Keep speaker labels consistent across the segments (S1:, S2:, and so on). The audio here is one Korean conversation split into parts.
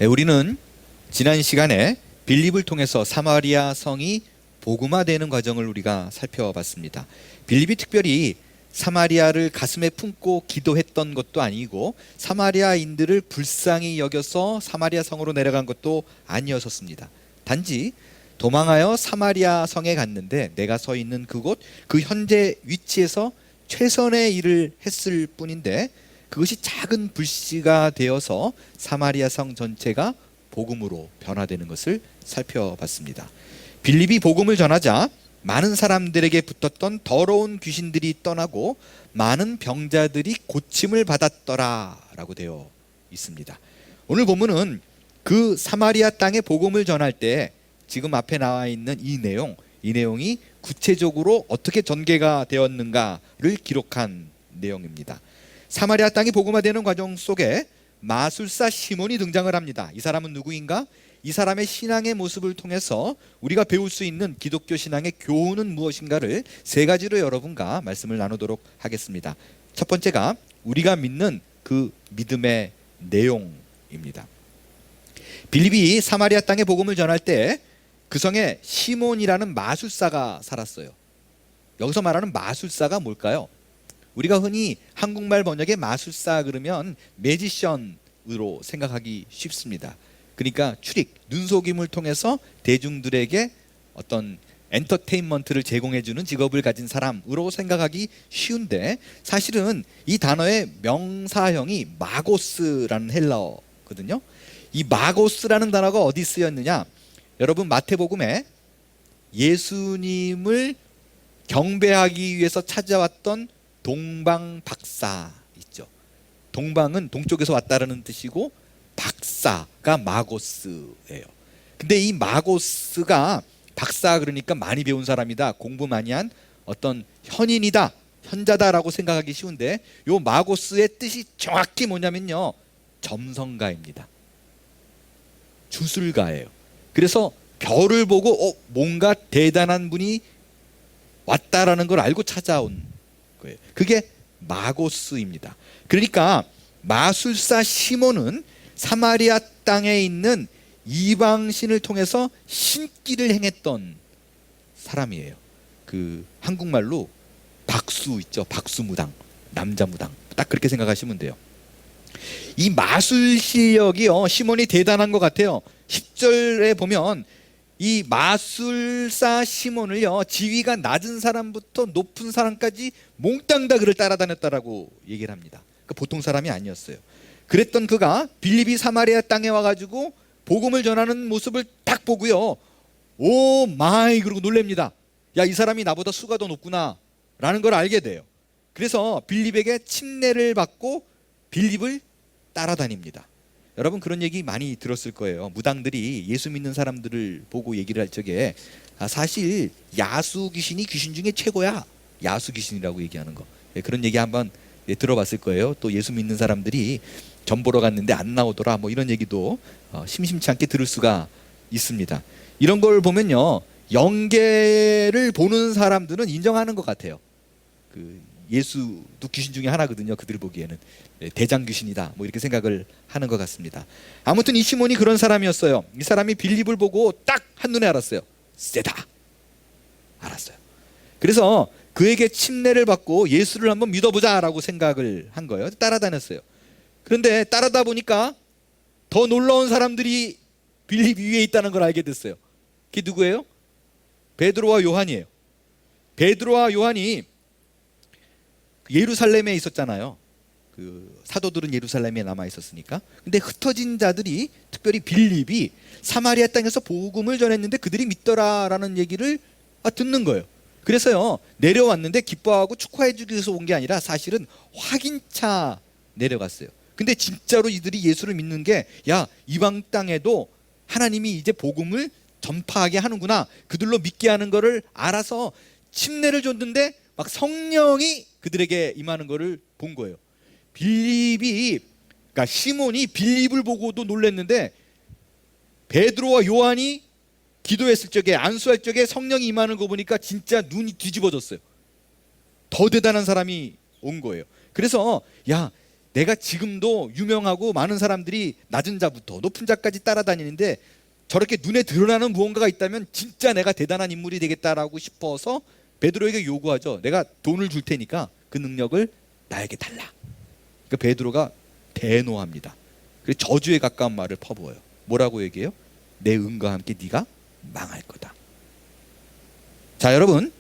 S1: 우리는 지난 시간에 빌립을 통해서 사마리아 성이 복음화되는 과정을 우리가 살펴봤습니다. 빌립이 특별히 사마리아를 가슴에 품고 기도했던 것도 아니고 사마리아인들을 불쌍히 여겨서 사마리아 성으로 내려간 것도 아니었습니다. 단지 도망하여 사마리아 성에 갔는데 내가 서 있는 그곳, 그 현재 위치에서 최선의 일을 했을 뿐인데 그것이 작은 불씨가 되어서 사마리아 성 전체가 복음으로 변화되는 것을 살펴봤습니다. 빌립이 복음을 전하자 많은 사람들에게 붙었던 더러운 귀신들이 떠나고 많은 병자들이 고침을 받았더라라고 되어 있습니다. 오늘 본문은 그 사마리아 땅에 복음을 전할 때 지금 앞에 나와 있는 이 내용이 구체적으로 어떻게 전개가 되었는가를 기록한 내용입니다. 사마리아 땅이 복음화되는 과정 속에 마술사 시몬이 등장을 합니다. 이 사람은 누구인가? 이 사람의 신앙의 모습을 통해서 우리가 배울 수 있는 기독교 신앙의 교훈은 무엇인가를 세 가지로 여러분과 말씀을 나누도록 하겠습니다. 첫 번째가 우리가 믿는 그 믿음의 내용입니다. 빌립이 사마리아 땅에 복음을 전할 때 그 성에 시몬이라는 마술사가 살았어요. 여기서 말하는 마술사가 뭘까요? 우리가 흔히 한국말 번역에 마술사 그러면 매지션으로 생각하기 쉽습니다. 그러니까 출입, 눈속임을 통해서 대중들에게 어떤 엔터테인먼트를 제공해주는 직업을 가진 사람으로 생각하기 쉬운데 사실은 이 단어의 명사형이 마고스라는 헬라어거든요. 이 마고스라는 단어가 어디 쓰였느냐? 여러분 마태복음에 예수님을 경배하기 위해서 찾아왔던 동방 박사 있죠. 동방은 동쪽에서 왔다라는 뜻이고 박사가 마고스예요. 근데 이 마고스가 박사 그러니까 많이 배운 사람이다, 공부 많이 한 어떤 현인이다, 현자다라고 생각하기 쉬운데 요 마고스의 뜻이 정확히 뭐냐면요, 점성가입니다. 주술가예요. 그래서 별을 보고 뭔가 대단한 분이 왔다라는 걸 알고 찾아온 거예요. 그게 마고스입니다. 그러니까 마술사 시몬은 사마리아 땅에 있는 이방신을 통해서 신기를 행했던 사람이에요. 그 한국말로 박수 있죠. 박수무당, 남자무당. 딱 그렇게 생각하시면 돼요. 이 마술 실력이요, 시몬이 대단한 것 같아요. 10절에 보면 이 마술사 시몬을요, 지위가 낮은 사람부터 높은 사람까지 몽땅 다 그를 따라다녔다라고 얘기를 합니다. 그러니까 보통 사람이 아니었어요. 그랬던 그가 빌립이 사마리아 땅에 와가지고 복음을 전하는 모습을 딱 보고요, 오 마이 그러고 놀랍니다. 야, 이 사람이 나보다 수가 더 높구나 라는 걸 알게 돼요. 그래서 빌립에게 침례를 받고 빌립을 따라다닙니다. 여러분 그런 얘기 많이 들었을 거예요. 무당들이 예수 믿는 사람들을 보고 얘기를 할 적에 사실 야수 귀신이 귀신 중에 최고야, 야수 귀신이라고 얘기하는 거. 그런 얘기 한번 들어봤을 거예요. 또 예수 믿는 사람들이 점 보러 갔는데 안 나오더라, 뭐 이런 얘기도 심심치 않게 들을 수가 있습니다. 이런 걸 보면요, 영계를 보는 사람들은 인정하는 것 같아요. 그 예수도 귀신 중에 하나거든요. 그들 보기에는 대장 귀신이다, 뭐 이렇게 생각을 하는 것 같습니다. 아무튼 이 시몬이 그런 사람이었어요. 이 사람이 빌립을 보고 딱 한눈에 알았어요. 세다, 알았어요. 그래서 그에게 침례를 받고 예수를 한번 믿어보자라고 생각을 한 거예요. 따라다녔어요. 그런데 따라다 보니까 더 놀라운 사람들이 빌립 위에 있다는 걸 알게 됐어요. 그게 누구예요? 베드로와 요한이에요. 베드로와 요한이 예루살렘에 있었잖아요. 그 사도들은 예루살렘에 남아 있었으니까. 근데 흩어진 자들이, 특별히 빌립이 사마리아 땅에서 복음을 전했는데 그들이 믿더라라는 얘기를 듣는 거예요. 그래서요, 내려왔는데 기뻐하고 축하해 주기 위해서 온 게 아니라 사실은 확인차 내려갔어요. 근데 진짜로 이들이 예수를 믿는 게, 야, 이방 땅에도 하나님이 이제 복음을 전파하게 하는구나, 그들로 믿게 하는 거를 알아서 침례를 줬는데 막 성령이 그들에게 임하는 거를 본 거예요. 빌립이, 그러니까 시몬이 빌립을 보고도 놀랐는데 베드로와 요한이 기도했을 적에, 안수할 적에 성령이 임하는 거 보니까 진짜 눈이 뒤집어졌어요. 더 대단한 사람이 온 거예요. 그래서 야, 내가 지금도 유명하고 많은 사람들이 낮은 자부터 높은 자까지 따라다니는데 저렇게 눈에 드러나는 무언가가 있다면 진짜 내가 대단한 인물이 되겠다라고 싶어서 베드로에게 요구하죠. 내가 돈을 줄 테니까 그 능력을 나에게 달라. 그러니까 베드로가 대노합니다. 그래서 저주에 가까운 말을 퍼부어요. 뭐라고 얘기해요? 내 은과 함께 네가 망할 거다. 자, 여러분,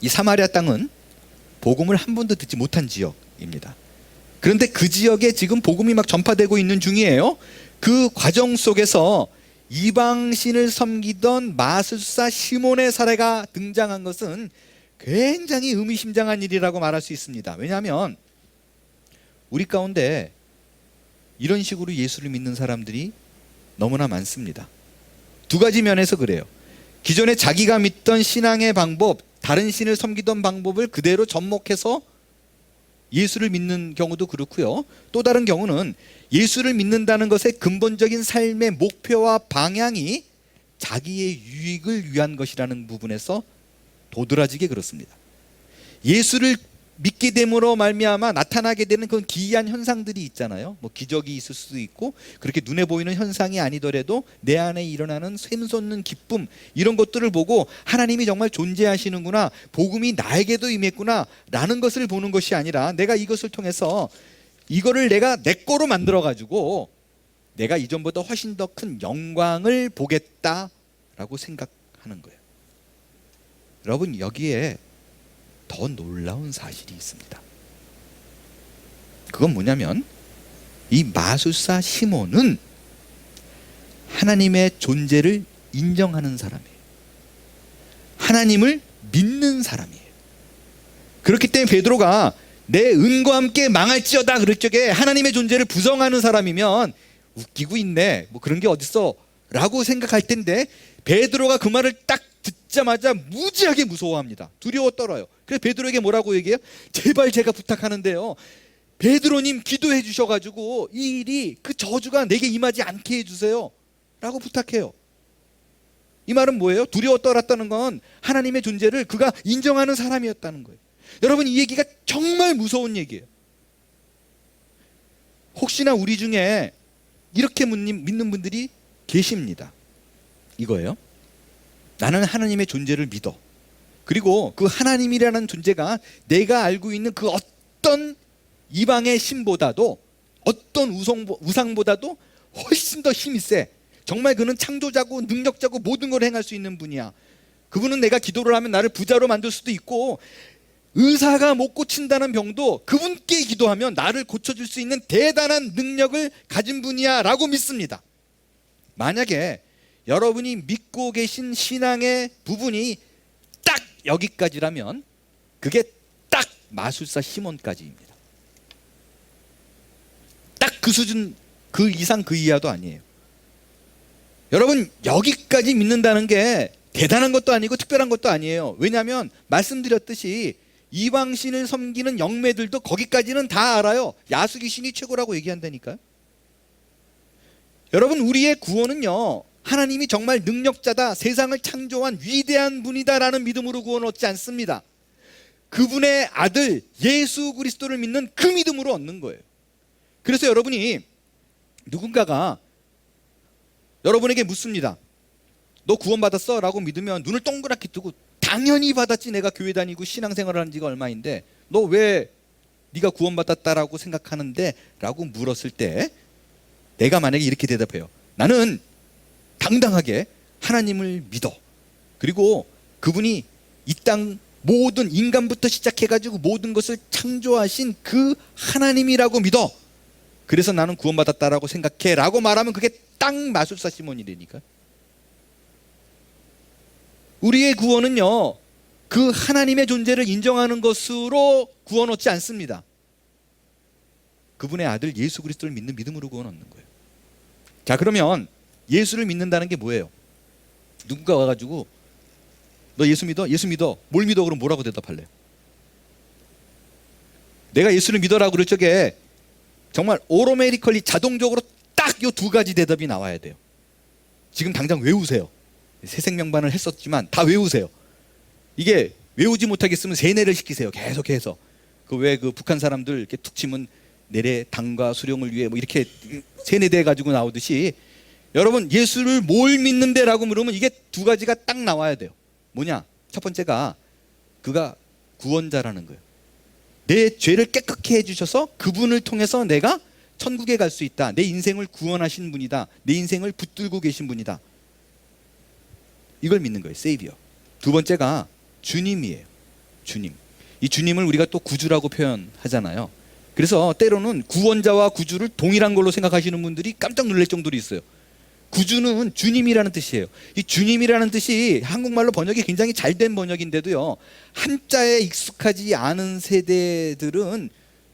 S1: 이 사마리아 땅은 복음을 한 번도 듣지 못한 지역입니다. 그런데 그 지역에 지금 복음이 막 전파되고 있는 중이에요. 그 과정 속에서 이방신을 섬기던 마술사 시몬의 사례가 등장한 것은 굉장히 의미심장한 일이라고 말할 수 있습니다. 왜냐하면 우리 가운데 이런 식으로 예수를 믿는 사람들이 너무나 많습니다. 두 가지 면에서 그래요. 기존에 자기가 믿던 신앙의 방법, 다른 신을 섬기던 방법을 그대로 접목해서 예수를 믿는 경우도 그렇고요. 또 다른 경우는 예수를 믿는다는 것의 근본적인 삶의 목표와 방향이 자기의 유익을 위한 것이라는 부분에서 도드라지게 그렇습니다. 예수를 믿게 됨으로 말미암아 나타나게 되는 그런 기이한 현상들이 있잖아요. 뭐 기적이 있을 수도 있고 그렇게 눈에 보이는 현상이 아니더라도 내 안에 일어나는 샘솟는 기쁨, 이런 것들을 보고 하나님이 정말 존재하시는구나, 복음이 나에게도 임했구나 라는 것을 보는 것이 아니라 내가 이것을 통해서 이거를 내가 내 거로 만들어 가지고 내가 이전보다 훨씬 더 큰 영광을 보겠다라고 생각하는 거예요. 여러분, 여기에 더 놀라운 사실이 있습니다. 그건 뭐냐면 이 마술사 시몬은 하나님의 존재를 인정하는 사람이에요. 하나님을 믿는 사람이에요. 그렇기 때문에 베드로가 내 은과 함께 망할지어다 그럴 적에 하나님의 존재를 부정하는 사람이면 웃기고 있네, 뭐 그런 게 어딨어 라고 생각할 텐데 베드로가 그 말을 딱 듣자마자 무지하게 무서워합니다. 두려워 떨어요. 그래서 베드로에게 뭐라고 얘기해요? 제발 제가 부탁하는데요, 베드로님 기도해 주셔가지고 이 일이, 그 저주가 내게 임하지 않게 해주세요 라고 부탁해요. 이 말은 뭐예요? 두려워 떨었다는 건 하나님의 존재를 그가 인정하는 사람이었다는 거예요. 여러분, 이 얘기가 정말 무서운 얘기예요. 혹시나 우리 중에 이렇게 믿는 분들이 계십니다. 이거예요. 나는 하나님의 존재를 믿어. 그리고 그 하나님이라는 존재가 내가 알고 있는 그 어떤 이방의 신보다도, 어떤 우상보다도 훨씬 더 힘이 세. 정말 그는 창조자고 능력자고 모든 걸 행할 수 있는 분이야. 그분은 내가 기도를 하면 나를 부자로 만들 수도 있고, 의사가 못 고친다는 병도 그분께 기도하면 나를 고쳐줄 수 있는 대단한 능력을 가진 분이야 라고 믿습니다. 만약에 여러분이 믿고 계신 신앙의 부분이 딱 여기까지라면 그게 딱 마술사 시몬까지입니다. 딱 그 수준, 그 이상 그 이하도 아니에요. 여러분, 여기까지 믿는다는 게 대단한 것도 아니고 특별한 것도 아니에요. 왜냐하면 말씀드렸듯이 이방신을 섬기는 영매들도 거기까지는 다 알아요. 야수귀신이 최고라고 얘기한다니까요. 여러분, 우리의 구원은요, 하나님이 정말 능력자다, 세상을 창조한 위대한 분이다라는 믿음으로 구원 얻지 않습니다. 그분의 아들 예수 그리스도를 믿는 그 믿음으로 얻는 거예요. 그래서 여러분이, 누군가가 여러분에게 묻습니다. 너 구원 받았어? 라고 믿으면 눈을 동그랗게 뜨고 당연히 받았지, 내가 교회 다니고 신앙생활을 한 지가 얼마인데 너 왜 네가 구원 받았다라고 생각하는데? 라고 물었을 때 내가 만약에 이렇게 대답해요. 나는 당당하게 하나님을 믿어. 그리고 그분이 이 땅 모든 인간부터 시작해가지고 모든 것을 창조하신 그 하나님이라고 믿어. 그래서 나는 구원받았다라고 생각해 라고 말하면 그게 딱 마술사 시몬이라니까. 우리의 구원은요, 그 하나님의 존재를 인정하는 것으로 구원 얻지 않습니다. 그분의 아들 예수 그리스도를 믿는 믿음으로 구원 얻는 거예요. 자, 그러면 예수를 믿는다는 게 뭐예요? 누군가 와가지고 너 예수 믿어? 예수 믿어. 뭘 믿어? 그럼 뭐라고 대답할래요? 내가 예수를 믿어라고 그럴 적에 정말 오토매티컬리 자동적으로 딱 이 두 가지 대답이 나와야 돼요. 지금 당장 외우세요. 새 생명반을 했었지만 다 외우세요. 이게 외우지 못하겠으면 세뇌를 시키세요. 계속해서. 그 왜 그 북한 사람들 이렇게 툭 치면 내래 당과 수령을 위해 뭐 이렇게 세뇌돼 가지고 나오듯이 여러분 예수를 뭘 믿는데라고 물으면 이게 두 가지가 딱 나와야 돼요. 뭐냐? 첫 번째가 그가 구원자라는 거예요. 내 죄를 깨끗게 해주셔서 그분을 통해서 내가 천국에 갈 수 있다. 내 인생을 구원하신 분이다. 내 인생을 붙들고 계신 분이다. 이걸 믿는 거예요. 세이비어. 두 번째가 주님이에요. 주님. 이 주님을 우리가 또 구주라고 표현하잖아요. 그래서 때로는 구원자와 구주를 동일한 걸로 생각하시는 분들이 깜짝 놀랄 정도로 있어요. 구주는 주님이라는 뜻이에요. 이 주님이라는 뜻이 한국말로 번역이 굉장히 잘된 번역인데도요, 한자에 익숙하지 않은 세대들은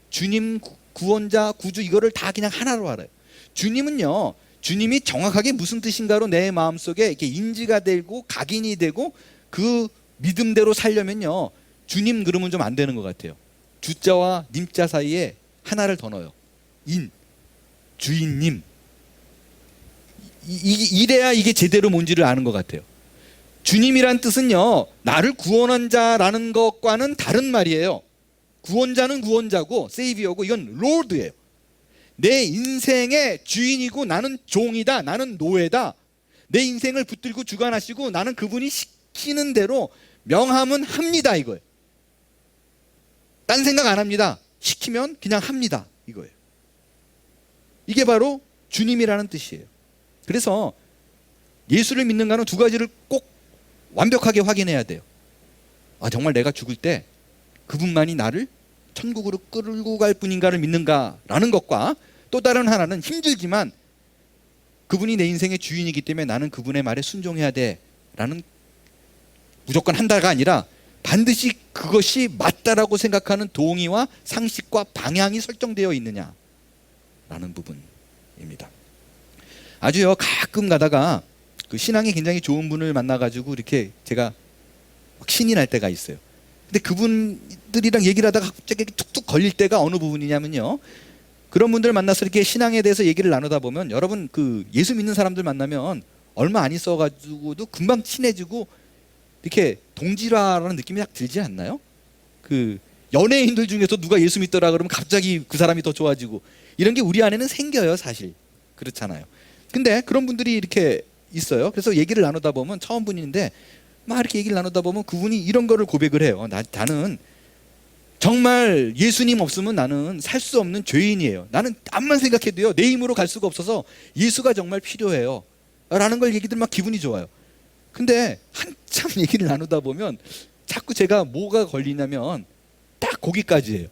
S1: 주님, 구원자, 구주 이거를 다 그냥 하나로 알아요. 주님은요, 주님이 정확하게 무슨 뜻인가로 내 마음속에 이렇게 인지가 되고 각인이 되고 그 믿음대로 살려면요, 주님 그러면 좀 안 되는 것 같아요. 주자와 님자 사이에 하나를 더 넣어요. 인, 주인님. 이래야 이게 제대로 뭔지를 아는 것 같아요. 주님이란 뜻은요, 나를 구원한 자라는 것과는 다른 말이에요. 구원자는 구원자고 세이비어고 이건 롤드예요. 내 인생의 주인이고 나는 종이다. 나는 노예다. 내 인생을 붙들고 주관하시고 나는 그분이 시키는 대로 명하면 합니다 이거예요. 딴 생각 안 합니다. 시키면 그냥 합니다 이거예요. 이게 바로 주님이라는 뜻이에요. 그래서 예수를 믿는가는 두 가지를 꼭 완벽하게 확인해야 돼요. 아, 정말 내가 죽을 때 그분만이 나를 천국으로 끌고 갈 분인가를 믿는가라는 것과 또 다른 하나는 힘들지만 그분이 내 인생의 주인이기 때문에 나는 그분의 말에 순종해야 돼라는 무조건 한다가 아니라 반드시 그것이 맞다라고 생각하는 동의와 상식과 방향이 설정되어 있느냐라는 부분입니다. 아주요, 가끔 가다가 그 신앙이 굉장히 좋은 분을 만나가지고 이렇게 제가 막 신이 날 때가 있어요. 근데 그분들이랑 얘기를 하다가 갑자기 툭툭 걸릴 때가 어느 부분이냐면요, 그런 분들 만나서 이렇게 신앙에 대해서 얘기를 나누다 보면 여러분 그 예수 믿는 사람들 만나면 얼마 안 있어가지고도 금방 친해지고 이렇게 동질화라는 느낌이 딱 들지 않나요? 그 연예인들 중에서 누가 예수 믿더라 그러면 갑자기 그 사람이 더 좋아지고 이런 게 우리 안에는 생겨요 사실. 그렇잖아요. 근데 그런 분들이 이렇게 있어요. 그래서 얘기를 나누다 보면 처음 분인데 막 이렇게 얘기를 나누다 보면 그분이 이런 거를 고백을 해요. 나는 정말 예수님 없으면 나는 살 수 없는 죄인이에요. 나는 암만 생각해도요 내 힘으로 갈 수가 없어서 예수가 정말 필요해요 라는 걸 얘기들 막 기분이 좋아요. 근데 한참 얘기를 나누다 보면 자꾸 제가 뭐가 걸리냐면 딱 거기까지예요.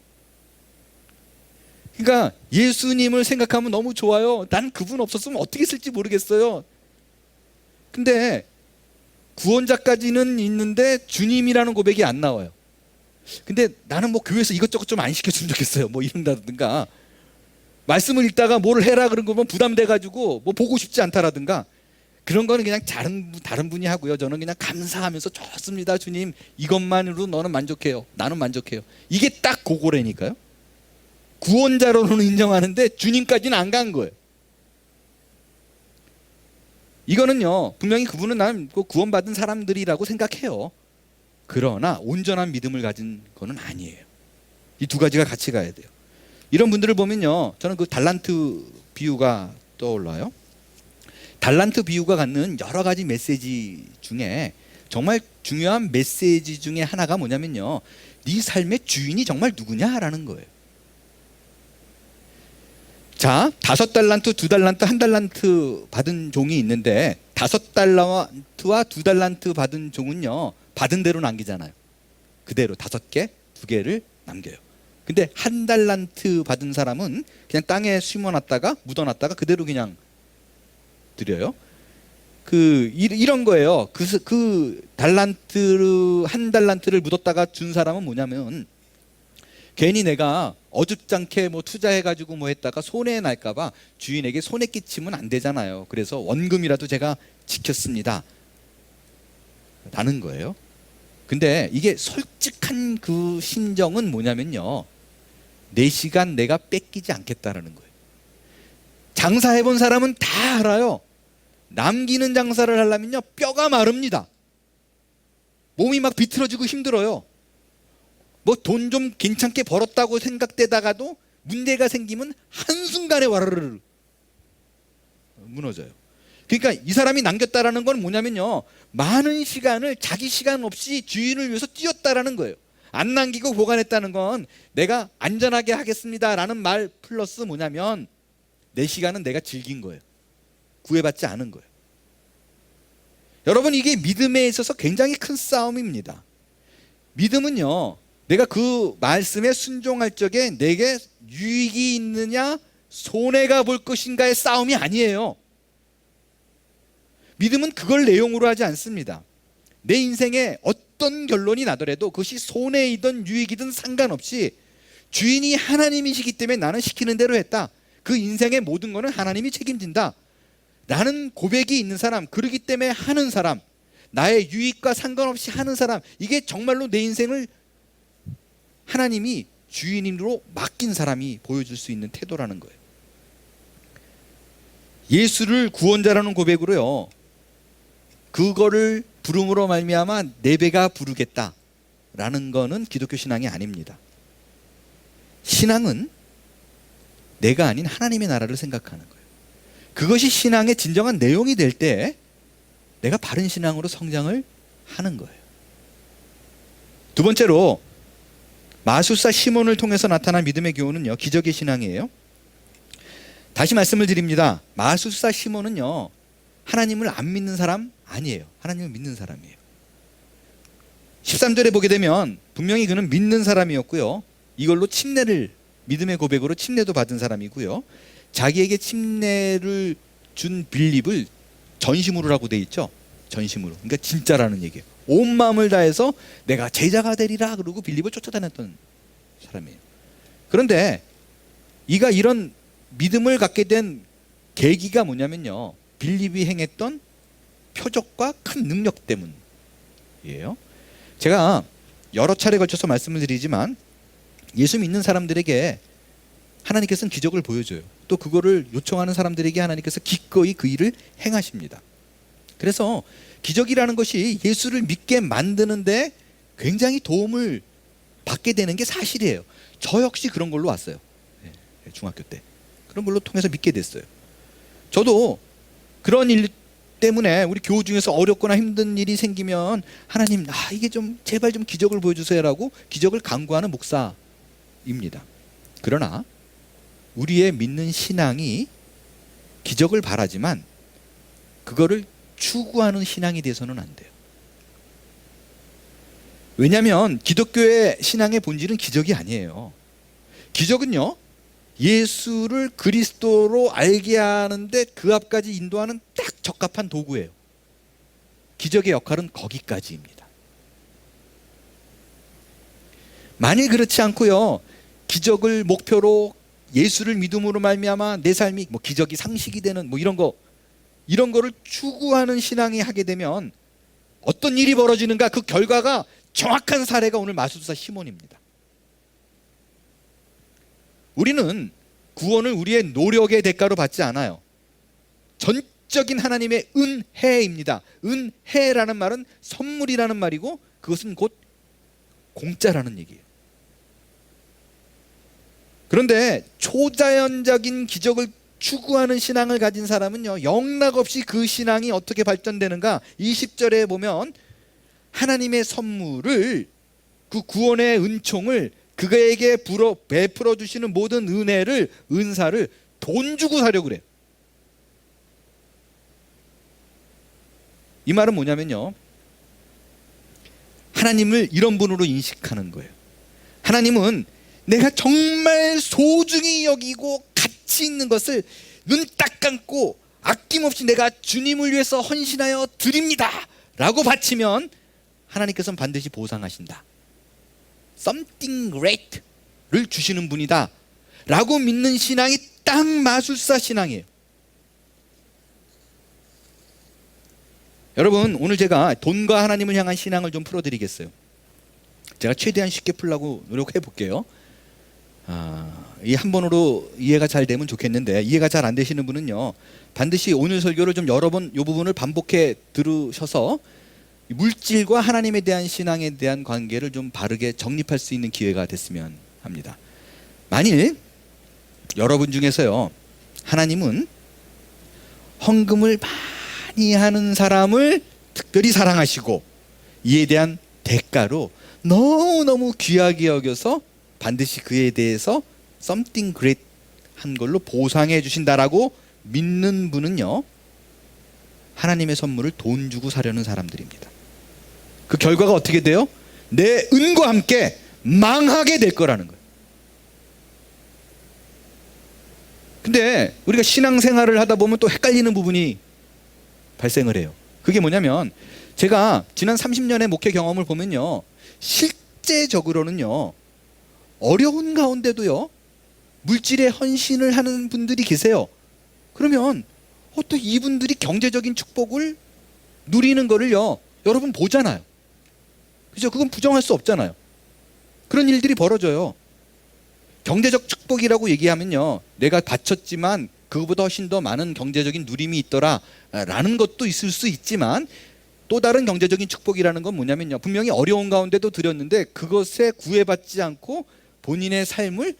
S1: 그러니까 예수님을 생각하면 너무 좋아요. 난 그분 없었으면 어떻게 쓸지 모르겠어요. 근데 구원자까지는 있는데 주님이라는 고백이 안 나와요. 근데 나는 뭐 교회에서 이것저것 좀 안 시켜주면 좋겠어요. 뭐 이런다든가 말씀을 읽다가 뭘 해라 그런 거면 부담돼가지고 뭐 보고 싶지 않다라든가 그런 거는 그냥 다른 분이 하고요. 저는 그냥 감사하면서 좋습니다 주님, 이것만으로 너는 만족해요, 나는 만족해요. 이게 딱 그거라니까요. 구원자로는 인정하는데 주님까지는 안 간 거예요. 이거는요 분명히 그분은 나는 구원받은 사람들이라고 생각해요. 그러나 온전한 믿음을 가진 거는 아니에요. 이 두 가지가 같이 가야 돼요. 이런 분들을 보면요 저는 그 달란트 비유가 떠올라요. 달란트 비유가 갖는 여러 가지 메시지 중에 정말 중요한 메시지 중에 하나가 뭐냐면요, 네 삶의 주인이 정말 누구냐라는 거예요. 자, 5달란트, 2달란트, 1달란트 받은 종이 있는데 5달란트와 2달란트 받은 종은요 받은 대로 남기잖아요. 그대로 5개, 2개를 남겨요. 근데 1달란트 받은 사람은 그냥 땅에 심어놨다가 묻어놨다가 그대로 그냥 드려요. 이런 거예요. 그 달란트 1달란트를 묻었다가 준 사람은 뭐냐면 괜히 내가 어줍잖게 뭐 투자해가지고 뭐 했다가 손해 날까봐 주인에게 손해 끼치면 안 되잖아요. 그래서 원금이라도 제가 지켰습니다 라는 거예요. 근데 이게 솔직한 그 심정은 뭐냐면요, 내 시간 내가 뺏기지 않겠다라는 거예요. 장사해본 사람은 다 알아요. 남기는 장사를 하려면요 뼈가 마릅니다. 몸이 막 비틀어지고 힘들어요. 뭐 돈 좀 괜찮게 벌었다고 생각되다가도 문제가 생기면 한순간에 와르르 무너져요. 그러니까 이 사람이 남겼다라는 건 뭐냐면요, 많은 시간을 자기 시간 없이 주인을 위해서 뛰었다라는 거예요. 안 남기고 보관했다는 건 내가 안전하게 하겠습니다라는 말 플러스 뭐냐면 내 시간은 내가 즐긴 거예요. 구애받지 않은 거예요. 여러분, 이게 믿음에 있어서 굉장히 큰 싸움입니다. 믿음은요, 내가 그 말씀에 순종할 적에 내게 유익이 있느냐 손해가 볼 것인가의 싸움이 아니에요. 믿음은 그걸 내용으로 하지 않습니다. 내 인생에 어떤 결론이 나더라도 그것이 손해이든 유익이든 상관없이 주인이 하나님이시기 때문에 나는 시키는 대로 했다. 그 인생의 모든 거는 하나님이 책임진다 라는 고백이 있는 사람, 그러기 때문에 하는 사람, 나의 유익과 상관없이 하는 사람, 이게 정말로 내 인생을 하나님이 주인으로 맡긴 사람이 보여줄 수 있는 태도라는 거예요. 예수를 구원자라는 고백으로요, 그거를 부름으로 말미암아 내 배가 부르겠다라는 거는 기독교 신앙이 아닙니다. 신앙은 내가 아닌 하나님의 나라를 생각하는 거예요. 그것이 신앙의 진정한 내용이 될 때 내가 바른 신앙으로 성장을 하는 거예요. 두 번째로 마술사 시몬을 통해서 나타난 믿음의 교훈은요, 기적의 신앙이에요. 다시 말씀을 드립니다. 마술사 시몬은요, 하나님을 안 믿는 사람 아니에요. 하나님을 믿는 사람이에요. 13절에 보게 되면 분명히 그는 믿는 사람이었고요, 이걸로 침례를, 믿음의 고백으로 침례도 받은 사람이고요, 자기에게 침례를 준 빌립을 전시무로라고 돼 있죠. 전시무로, 그러니까 진짜라는 얘기예요. 온 마음을 다해서 내가 제자가 되리라 그러고 빌립을 쫓아다녔던 사람이에요. 그런데 이가 이런 믿음을 갖게 된 계기가 뭐냐면요, 빌립이 행했던 표적과 큰 능력 때문이에요. 제가 여러 차례 걸쳐서 말씀을 드리지만 예수 믿는 사람들에게 하나님께서는 기적을 보여줘요. 또 그거를 요청하는 사람들에게 하나님께서 기꺼이 그 일을 행하십니다. 그래서 기적이라는 것이 예수를 믿게 만드는데 굉장히 도움을 받게 되는 게 사실이에요. 저 역시 그런 걸로 왔어요. 중학교 때 그런 걸로 통해서 믿게 됐어요. 저도 그런 일 때문에 우리 교우 중에서 어렵거나 힘든 일이 생기면 하나님, 이게 좀 제발 좀 기적을 보여주세요라고 기적을 간구하는 목사입니다. 그러나 우리의 믿는 신앙이 기적을 바라지만 그거를 추구하는 신앙이 돼서는 안 돼요. 왜냐하면 기독교의 신앙의 본질은 기적이 아니에요. 기적은요, 예수를 그리스도로 알게 하는데 그 앞까지 인도하는 딱 적합한 도구예요. 기적의 역할은 거기까지입니다. 만일 그렇지 않고요, 기적을 목표로 예수를 믿음으로 말미암아 내 삶이 기적이 상식이 되는 이런 거를 추구하는 신앙이 하게 되면 어떤 일이 벌어지는가, 그 결과가 정확한 사례가 오늘 마술사 시몬입니다. 우리는 구원을 우리의 노력의 대가로 받지 않아요. 전적인 하나님의 은혜입니다. 은혜라는 말은 선물이라는 말이고 그것은 곧 공짜라는 얘기예요. 그런데 초자연적인 기적을 추구하는 신앙을 가진 사람은요, 영락없이 그 신앙이 어떻게 발전되는가, 20절에 보면 하나님의 선물을, 그 구원의 은총을, 그에게 베풀어 주시는 모든 은혜를, 은사를 돈 주고 사려고 그래요. 이 말은 뭐냐면요, 하나님을 이런 분으로 인식하는 거예요. 하나님은 내가 정말 소중히 여기고 가치 있는 것을 눈 딱 감고 아낌없이 내가 주님을 위해서 헌신하여 드립니다 라고 바치면 하나님께서는 반드시 보상하신다, something great를 주시는 분이다 라고 믿는 신앙이 딱 마술사 신앙이에요. 여러분, 오늘 제가 돈과 하나님을 향한 신앙을 좀 풀어드리겠어요. 제가 최대한 쉽게 풀려고 노력해 볼게요. 이 한 번으로 이해가 잘 되면 좋겠는데, 이해가 잘 안 되시는 분은요, 반드시 오늘 설교를 좀 여러 번 이 부분을 반복해 들으셔서 물질과 하나님에 대한 신앙에 대한 관계를 좀 바르게 정립할 수 있는 기회가 됐으면 합니다. 만일 여러분 중에서요, 하나님은 헌금을 많이 하는 사람을 특별히 사랑하시고 이에 대한 대가로 너무너무 귀하게 여겨서 반드시 그에 대해서 something great 한 걸로 보상해 주신다라고 믿는 분은요, 하나님의 선물을 돈 주고 사려는 사람들입니다. 그 결과가 어떻게 돼요? 내 은과 함께 망하게 될 거라는 거예요. 근데 우리가 신앙생활을 하다 보면 또 헷갈리는 부분이 발생을 해요. 그게 뭐냐면, 제가 지난 30년의 목회 경험을 보면요, 실제적으로는요, 어려운 가운데도요, 물질에 헌신을 하는 분들이 계세요. 그러면 또 이분들이 경제적인 축복을 누리는 거를요, 여러분 보잖아요. 그죠? 그건 부정할 수 없잖아요. 그런 일들이 벌어져요. 경제적 축복이라고 얘기하면요, 내가 바쳤지만 그거보다 훨씬 더 많은 경제적인 누림이 있더라 라는 것도 있을 수 있지만, 또 다른 경제적인 축복이라는 건 뭐냐면요, 분명히 어려운 가운데도 드렸는데 그것에 구애받지 않고 본인의 삶을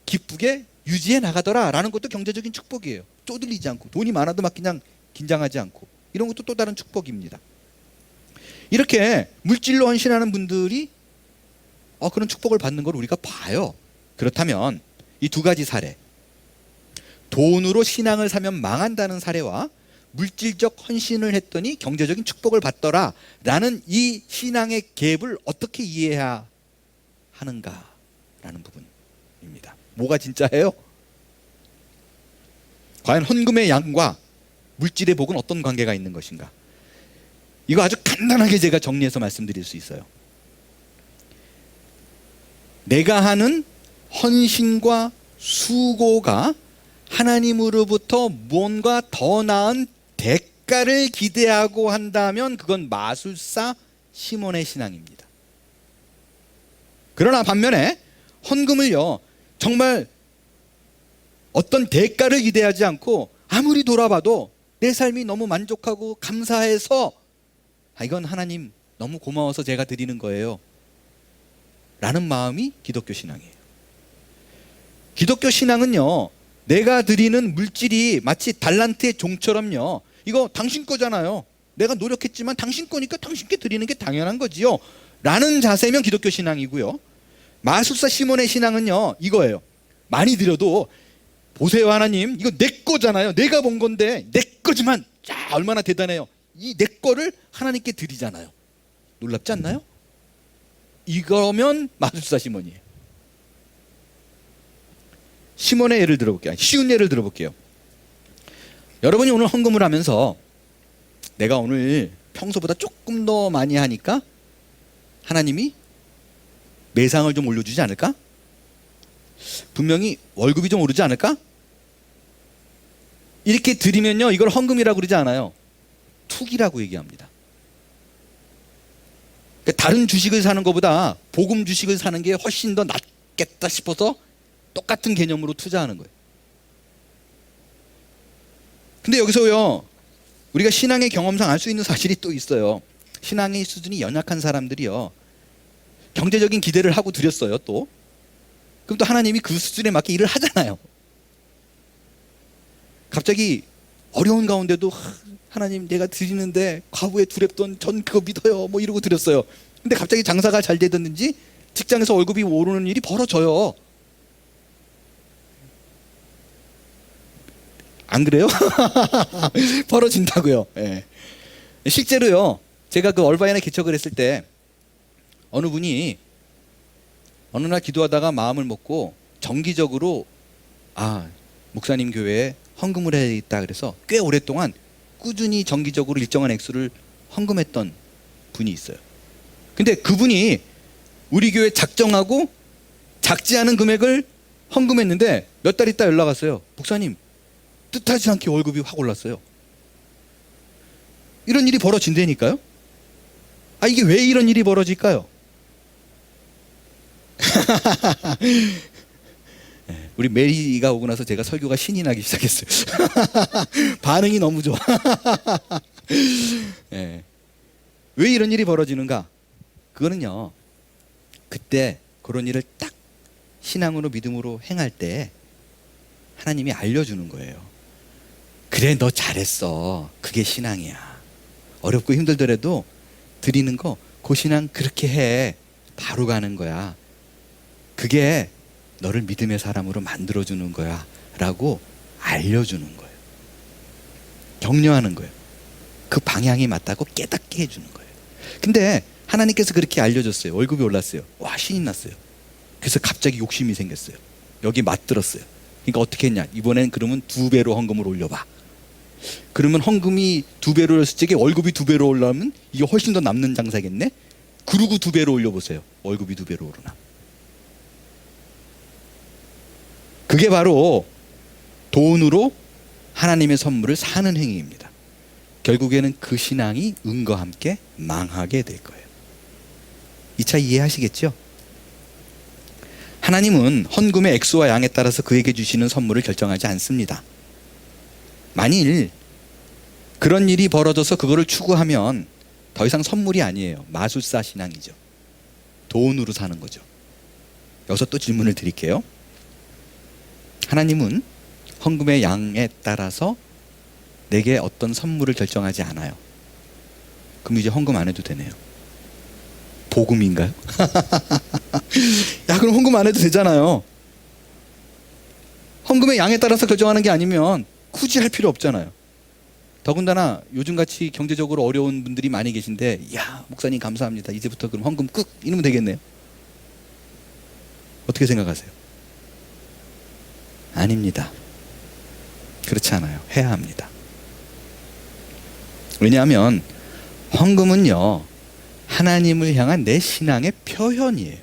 S1: 기쁘게 유지해 나가더라 라는 것도 경제적인 축복이에요. 쪼들리지 않고, 돈이 많아도 막 그냥 긴장하지 않고, 이런 것도 또 다른 축복입니다. 이렇게 물질로 헌신하는 분들이 그런 축복을 받는 걸 우리가 봐요. 그렇다면 이 두 가지 사례, 돈으로 신앙을 사면 망한다는 사례와 물질적 헌신을 했더니 경제적인 축복을 받더라 라는 이 신앙의 갭을 어떻게 이해해야 하는가 라는 부분입니다. 뭐가 진짜예요? 과연 헌금의 양과 물질의 복은 어떤 관계가 있는 것인가? 이거 아주 간단하게 제가 정리해서 말씀드릴 수 있어요. 내가 하는 헌신과 수고가 하나님으로부터 무언가 더 나은 대가를 기대하고 한다면 그건 마술사 시몬의 신앙입니다. 그러나 반면에 헌금을요, 정말 어떤 대가를 기대하지 않고 아무리 돌아봐도 내 삶이 너무 만족하고 감사해서 이건 하나님 너무 고마워서 제가 드리는 거예요 라는 마음이 기독교 신앙이에요. 기독교 신앙은요, 내가 드리는 물질이 마치 달란트의 종처럼요, 이거 당신 거잖아요, 내가 노력했지만 당신 거니까 당신께 드리는 게 당연한 거지요 라는 자세면 기독교 신앙이고요, 마술사 시몬의 신앙은요, 이거예요. 많이 드려도 보세요, 하나님 이거 내 거잖아요, 내가 본 건데 내 거지만 얼마나 대단해요, 이 내 거를 하나님께 드리잖아요. 놀랍지 않나요? 이거면 마술사 시몬이에요. 시몬의 예를 들어볼게요. 쉬운 예를 들어볼게요. 여러분이 오늘 헌금을 하면서 내가 오늘 평소보다 조금 더 많이 하니까 하나님이 매상을 좀 올려주지 않을까? 분명히 월급이 좀 오르지 않을까? 이렇게 드리면요, 이걸 헌금이라고 그러지 않아요. 투기라고 얘기합니다. 그러니까 다른 주식을 사는 것보다 복음 주식을 사는 게 훨씬 더 낫겠다 싶어서 똑같은 개념으로 투자하는 거예요. 근데 여기서요, 우리가 신앙의 경험상 알 수 있는 사실이 또 있어요. 신앙의 수준이 연약한 사람들이요, 경제적인 기대를 하고 드렸어요. 또 그럼 또 하나님이 그 수준에 맞게 일을 하잖아요. 갑자기 어려운 가운데도 하나님 내가 드리는데 과부에 두렵던 전 그거 믿어요 뭐 이러고 드렸어요. 근데 갑자기 장사가 잘 되든지 직장에서 월급이 오르는 일이 벌어져요. 안 그래요? 벌어진다고요. 네. 실제로요, 제가 그 얼바인에 개척을 했을 때 어느 분이 어느 날 기도하다가 마음을 먹고 정기적으로 목사님 교회에 헌금을 해야겠다 그래서 꽤 오랫동안 꾸준히 정기적으로 일정한 액수를 헌금했던 분이 있어요. 근데 그분이 우리 교회 작정하고 작지 않은 금액을 헌금했는데 몇 달 있다 연락 왔어요. 목사님 뜻하지 않게 월급이 확 올랐어요. 이런 일이 벌어진다니까요. 이게 왜 이런 일이 벌어질까요? 우리 메리가 오고 나서 제가 설교가 신이 나기 시작했어요. 반응이 너무 좋아. 네. 왜 이런 일이 벌어지는가? 그거는요, 그때 그런 일을 딱 신앙으로 믿음으로 행할 때 하나님이 알려주는 거예요. 그래, 너 잘했어. 그게 신앙이야. 어렵고 힘들더라도 드리는 거, 그 신앙 그렇게 해. 바로 가는 거야. 그게 너를 믿음의 사람으로 만들어주는 거야 라고 알려주는 거예요. 격려하는 거예요. 그 방향이 맞다고 깨닫게 해주는 거예요. 근데 하나님께서 그렇게 알려줬어요. 월급이 올랐어요. 와, 신이 났어요. 그래서 갑자기 욕심이 생겼어요. 여기 맞들었어요. 그러니까 어떻게 했냐, 이번엔 그러면 2배로 헌금을 올려봐. 그러면 헌금이 2배로 올렸을 적에 월급이 2배로 올라오면 이게 훨씬 더 남는 장사겠네. 그러고 2배로 올려보세요. 월급이 2배로 오르나. 그게 바로 돈으로 하나님의 선물을 사는 행위입니다. 결국에는 그 신앙이 은과 함께 망하게 될 거예요. 이 차 이해하시겠죠? 하나님은 헌금의 액수와 양에 따라서 그에게 주시는 선물을 결정하지 않습니다. 만일 그런 일이 벌어져서 그거를 추구하면 더 이상 선물이 아니에요. 마술사 신앙이죠. 돈으로 사는 거죠. 여기서 또 질문을 드릴게요. 하나님은 헌금의 양에 따라서 내게 어떤 선물을 결정하지 않아요. 그럼 이제 헌금 안 해도 되네요. 복음인가요? 야, 그럼 헌금 안 해도 되잖아요. 헌금의 양에 따라서 결정하는 게 아니면 굳이 할 필요 없잖아요. 더군다나 요즘같이 경제적으로 어려운 분들이 많이 계신데, 야, 목사님 감사합니다. 이제부터 그럼 헌금 끝 이러면 되겠네요. 어떻게 생각하세요? 아닙니다. 그렇지 않아요. 해야 합니다. 왜냐하면 헌금은요, 하나님을 향한 내 신앙의 표현이에요.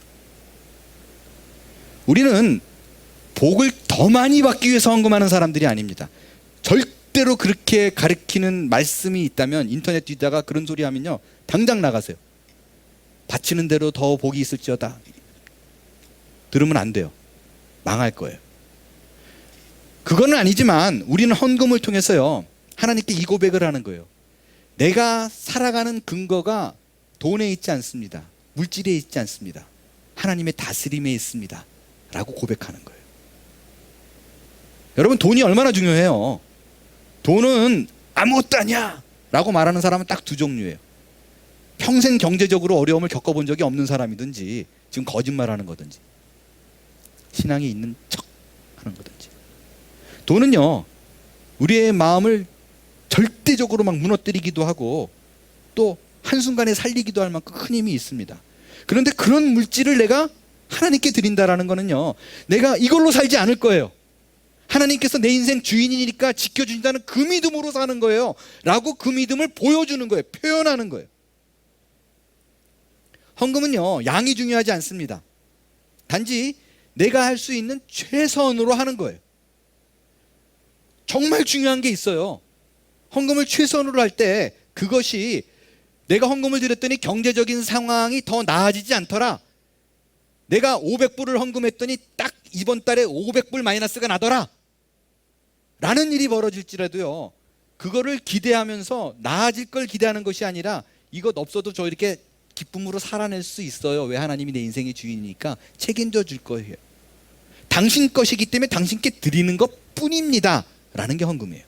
S1: 우리는 복을 더 많이 받기 위해서 헌금하는 사람들이 아닙니다. 절대로 그렇게 가르치는 말씀이 있다면 인터넷 뒤다가 그런 소리 하면요, 당장 나가세요. 바치는 대로 더 복이 있을지어다. 들으면 안 돼요. 망할 거예요. 그거는 아니지만 우리는 헌금을 통해서요, 하나님께 이 고백을 하는 거예요. 내가 살아가는 근거가 돈에 있지 않습니다. 물질에 있지 않습니다. 하나님의 다스림에 있습니다. 라고 고백하는 거예요. 여러분, 돈이 얼마나 중요해요. 돈은 아무것도 아니야 라고 말하는 사람은 딱 2종류예요. 평생 경제적으로 어려움을 겪어본 적이 없는 사람이든지, 지금 거짓말하는 거든지, 신앙이 있는 척 하는 거든지. 돈은요, 우리의 마음을 절대적으로 막 무너뜨리기도 하고 또 한순간에 살리기도 할 만큼 큰 힘이 있습니다. 그런데 그런 물질을 내가 하나님께 드린다라는 거는요, 내가 이걸로 살지 않을 거예요. 하나님께서 내 인생 주인이니까 지켜주신다는 그 믿음으로 사는 거예요 라고 그 믿음을 보여주는 거예요. 표현하는 거예요. 헌금은요, 양이 중요하지 않습니다. 단지 내가 할 수 있는 최선으로 하는 거예요. 정말 중요한 게 있어요. 헌금을 최선으로 할 때 그것이 내가 헌금을 드렸더니 경제적인 상황이 더 나아지지 않더라, 내가 500불을 헌금했더니 딱 이번 달에 500불 마이너스가 나더라 라는 일이 벌어질지라도요, 그거를 기대하면서 나아질 걸 기대하는 것이 아니라, 이것 없어도 저 이렇게 기쁨으로 살아낼 수 있어요. 왜? 하나님이 내 인생의 주인이니까 책임져 줄 거예요. 당신 것이기 때문에 당신께 드리는 것 뿐입니다 라는 게 헌금이에요.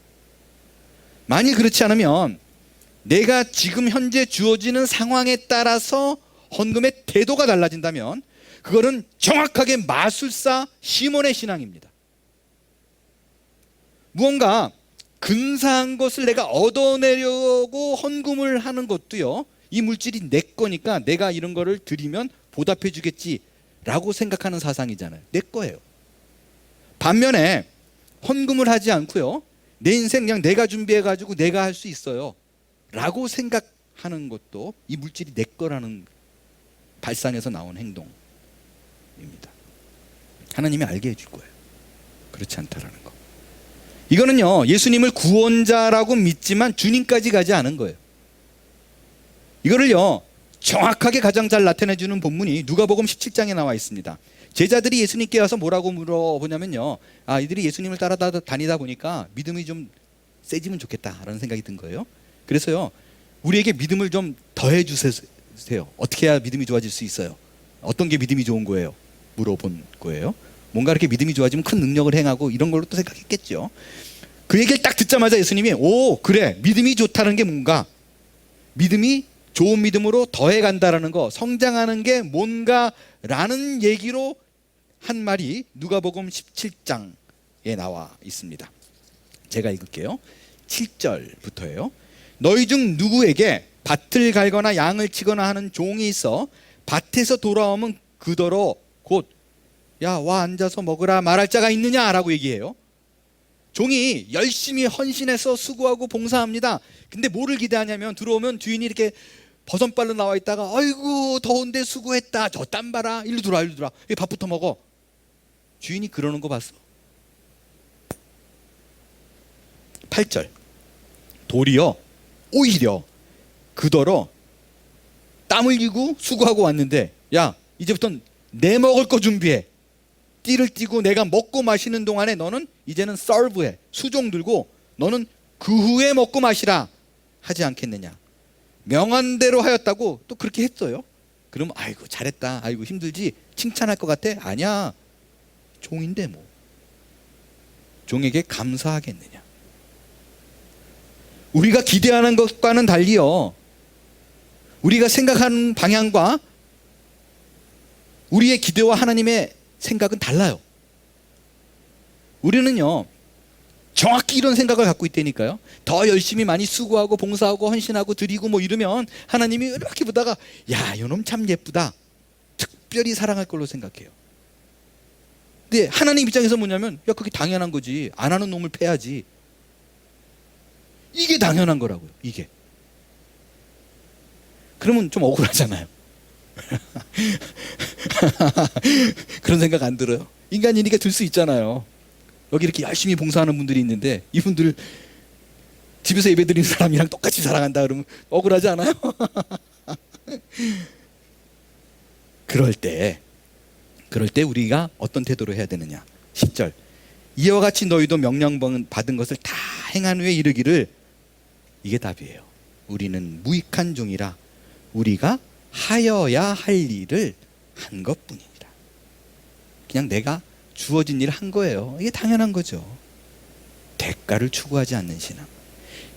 S1: 만일 그렇지 않으면 내가 지금 현재 주어지는 상황에 따라서 헌금의 태도가 달라진다면 그거는 정확하게 마술사 시몬의 신앙입니다. 무언가 근사한 것을 내가 얻어내려고 헌금을 하는 것도요, 이 물질이 내 거니까 내가 이런 거를 드리면 보답해 주겠지라고 생각하는 사상이잖아요. 내 거예요. 반면에 헌금을 하지 않고요, 내 인생 그냥 내가 준비해가지고 내가 할 수 있어요 라고 생각하는 것도 이 물질이 내 거라는 발상에서 나온 행동입니다. 하나님이 알게 해줄 거예요. 그렇지 않다라는 거. 이거는요, 예수님을 구원자라고 믿지만 주님까지 가지 않은 거예요. 이거를요, 정확하게 가장 잘 나타내주는 본문이 누가복음 17장에 나와 있습니다. 제자들이 예수님께 와서 뭐라고 물어보냐면요, 이들이 예수님을 따라다니다 보니까 믿음이 좀 세지면 좋겠다라는 생각이 든 거예요. 그래서요, 우리에게 믿음을 좀 더해 주세요. 어떻게 해야 믿음이 좋아질 수 있어요? 어떤 게 믿음이 좋은 거예요? 물어본 거예요. 뭔가 이렇게 믿음이 좋아지면 큰 능력을 행하고 이런 걸로 또 생각했겠죠. 그 얘기를 딱 듣자마자 예수님이 오 그래 믿음이 좋다는 게 뭔가, 믿음이 좋은 믿음으로 더해 간다라는 거, 성장하는 게 뭔가라는 얘기로 한 말이 누가복음 17장에 나와 있습니다. 제가 읽을게요. 7절부터예요. 너희 중 누구에게 밭을 갈거나 양을 치거나 하는 종이 있어 밭에서 돌아오면 그더러 곧 야 와 앉아서 먹으라 말할 자가 있느냐라고 얘기해요. 종이 열심히 헌신해서 수고하고 봉사합니다. 근데 뭐를 기대하냐면 들어오면 주인이 이렇게 버선발로 나와 있다가 아이고 더운데 수고했다, 저 땀 봐라, 일로 들어와 일로 들어와 밥부터 먹어. 주인이 그러는 거 봤어? 8절 도리어 오히려 그더러 땀 흘리고 수고하고 왔는데 야 이제부터는 내 먹을 거 준비해. 띠를 띠고 내가 먹고 마시는 동안에 너는 이제는 서브해, 수종 들고 너는 그 후에 먹고 마시라 하지 않겠느냐. 명한대로 하였다고 또 그렇게 했어요. 그럼 아이고 잘했다, 아이고 힘들지 칭찬할 것 같아? 아니야, 종인데 뭐 종에게 감사하겠느냐. 우리가 기대하는 것과는 달리요, 우리가 생각하는 방향과 우리의 기대와 하나님의 생각은 달라요. 우리는요 정확히 이런 생각을 갖고 있다니까요. 더 열심히 많이 수고하고 봉사하고 헌신하고 드리고 뭐 이러면 하나님이 이렇게 보다가 야 이놈 참 예쁘다, 특별히 사랑할 걸로 생각해요. 근데 하나님 입장에서 뭐냐면 야 그게 당연한 거지, 안 하는 놈을 패야지, 이게 당연한 거라고요. 이게 그러면 좀 억울하잖아요. 그런 생각 안 들어요? 인간이니까 들 수 있잖아요. 여기 이렇게 열심히 봉사하는 분들이 있는데 이분들 집에서 예배 드리는 사람이랑 똑같이 살아간다 그러면 억울하지 않아요? 그럴 때 우리가 어떤 태도로 해야 되느냐. 10절 이와 같이 너희도 명령 받은 것을 다 행한 후에 이르기를, 이게 답이에요. 우리는 무익한 종이라 우리가 하여야 할 일을 한 것뿐이니라. 그냥 내가 주어진 일을 한 거예요. 이게 당연한 거죠. 대가를 추구하지 않는 신앙,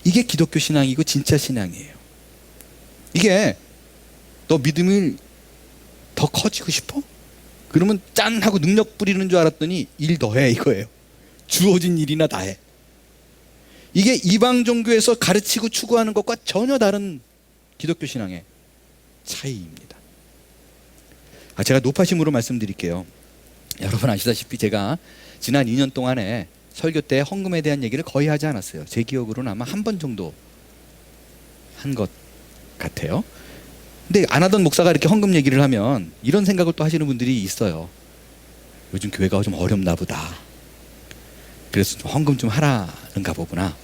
S1: 이게 기독교 신앙이고 진짜 신앙이에요. 이게 너 믿음이 더 커지고 싶어? 그러면 짠 하고 능력 부리는 줄 알았더니 일 더 해, 이거예요. 주어진 일이나 다 해. 이게 이방 종교에서 가르치고 추구하는 것과 전혀 다른 기독교 신앙의 차이입니다. 제가 높아심으로 말씀드릴게요. 여러분 아시다시피 제가 지난 2년 동안에 설교 때 헌금에 대한 얘기를 거의 하지 않았어요. 제 기억으로는 아마 한 번 정도 한 것 같아요. 근데 안 하던 목사가 이렇게 헌금 얘기를 하면 이런 생각을 또 하시는 분들이 있어요. 요즘 교회가 좀 어렵나 보다, 그래서 좀 헌금 좀 하라는가 보구나.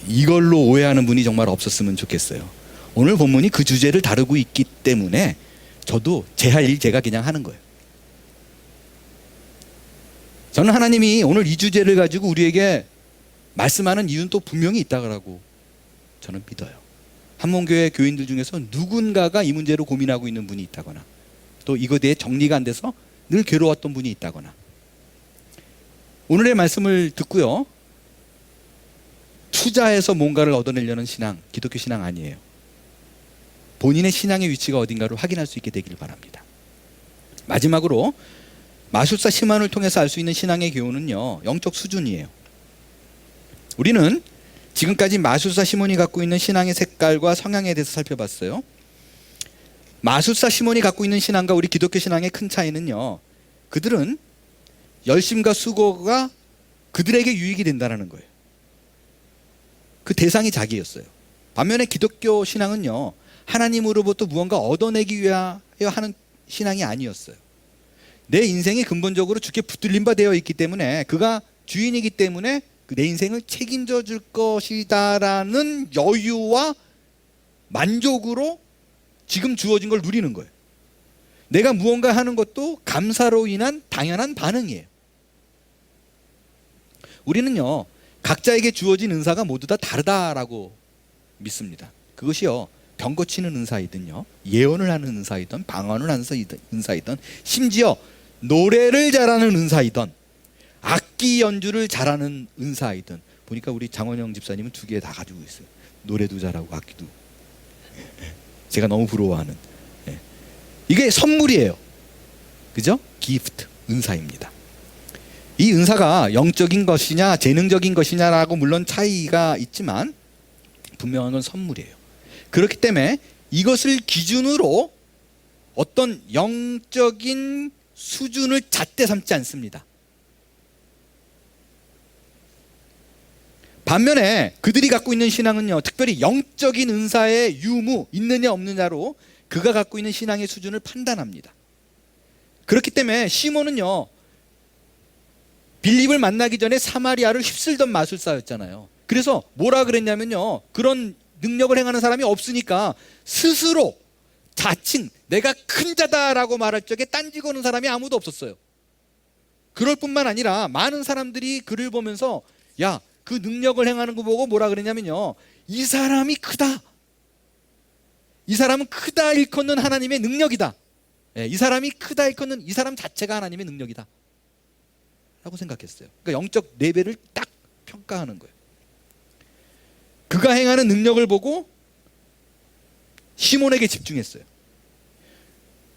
S1: 이걸로 오해하는 분이 정말 없었으면 좋겠어요. 오늘 본문이 그 주제를 다루고 있기 때문에 저도 제 할 일 제가 그냥 하는 거예요. 저는 하나님이 오늘 이 주제를 가지고 우리에게 말씀하는 이유는 또 분명히 있다고 저는 믿어요. 한문교회 교인들 중에서 누군가가 이 문제로 고민하고 있는 분이 있다거나, 또 이거에 대해 정리가 안 돼서 늘 괴로웠던 분이 있다거나. 오늘의 말씀을 듣고요 투자해서 뭔가를 얻어내려는 신앙, 기독교 신앙 아니에요. 본인의 신앙의 위치가 어딘가를 확인할 수 있게 되길 바랍니다. 마지막으로 마술사 시몬을 통해서 알 수 있는 신앙의 교훈은요, 영적 수준이에요. 우리는 지금까지 마술사 시몬이 갖고 있는 신앙의 색깔과 성향에 대해서 살펴봤어요. 마술사 시몬이 갖고 있는 신앙과 우리 기독교 신앙의 큰 차이는요, 그들은 열심과 수고가 그들에게 유익이 된다는 거예요. 그 대상이 자기였어요. 반면에 기독교 신앙은요, 하나님으로부터 무언가 얻어내기 위하여 하는 신앙이 아니었어요. 내 인생이 근본적으로 주께 붙들린 바 되어 있기 때문에, 그가 주인이기 때문에 내 인생을 책임져 줄 것이다라는 여유와 만족으로 지금 주어진 걸 누리는 거예요. 내가 무언가 하는 것도 감사로 인한 당연한 반응이에요. 우리는요, 각자에게 주어진 은사가 모두 다 다르다라고 믿습니다. 그것이요, 병 고치는 은사이든요, 예언을 하는 은사이든 방언을 하는 은사이든, 심지어 노래를 잘하는 은사이든 악기 연주를 잘하는 은사이든, 보니까 우리 장원영 집사님은 두 개 다 가지고 있어요. 노래도 잘하고 악기도. 제가 너무 부러워하는. 이게 선물이에요. 그죠? 기프트, 은사입니다. 이 은사가 영적인 것이냐 재능적인 것이냐라고 물론 차이가 있지만 분명한 건 선물이에요. 그렇기 때문에 이것을 기준으로 어떤 영적인 수준을 잣대 삼지 않습니다. 반면에 그들이 갖고 있는 신앙은요, 특별히 영적인 은사의 유무 있느냐 없느냐로 그가 갖고 있는 신앙의 수준을 판단합니다. 그렇기 때문에 시몬은요, 빌립을 만나기 전에 사마리아를 휩쓸던 마술사였잖아요. 그래서 뭐라 그랬냐면요, 그런 능력을 행하는 사람이 없으니까 스스로 자칭 내가 큰 자다라고 말할 적에 딴지 거는 사람이 아무도 없었어요. 그럴 뿐만 아니라 많은 사람들이 그를 보면서 야, 그 능력을 행하는 거 보고 뭐라 그랬냐면요, 이 사람이 크다, 이 사람은 크다 일컫는 하나님의 능력이다, 이 사람이 크다 일컫는 이 사람 자체가 하나님의 능력이다 라고 생각했어요. 그러니까 영적 레벨을 딱 평가하는 거예요. 그가 행하는 능력을 보고 시몬에게 집중했어요.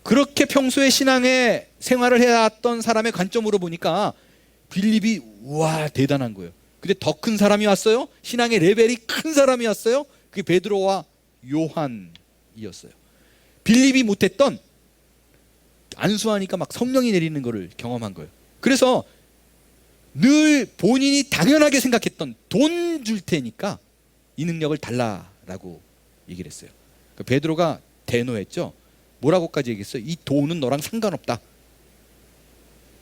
S1: 그렇게 평소에 신앙의 생활을 해왔던 사람의 관점으로 보니까 빌립이 우와 대단한 거예요. 근데 더 큰 사람이 왔어요. 신앙의 레벨이 큰 사람이 왔어요. 그게 베드로와 요한이었어요. 빌립이 못했던, 안수하니까 막 성령이 내리는 거를 경험한 거예요. 그래서 늘 본인이 당연하게 생각했던 돈 줄 테니까 이 능력을 달라라고 얘기를 했어요. 그러니까 베드로가 대노했죠. 뭐라고까지 얘기했어요? 이 돈은 너랑 상관없다,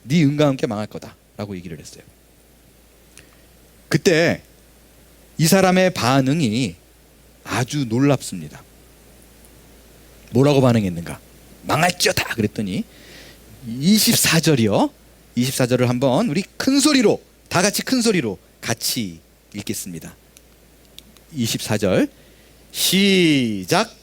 S1: 네 은과 함께 망할 거다 라고 얘기를 했어요. 그때 이 사람의 반응이 아주 놀랍습니다. 뭐라고 반응했는가? 망할지어다 그랬더니 24절이요. 24절을 한번 우리 큰 소리로, 다 같이 큰 소리로 같이 읽겠습니다. 24절 시작.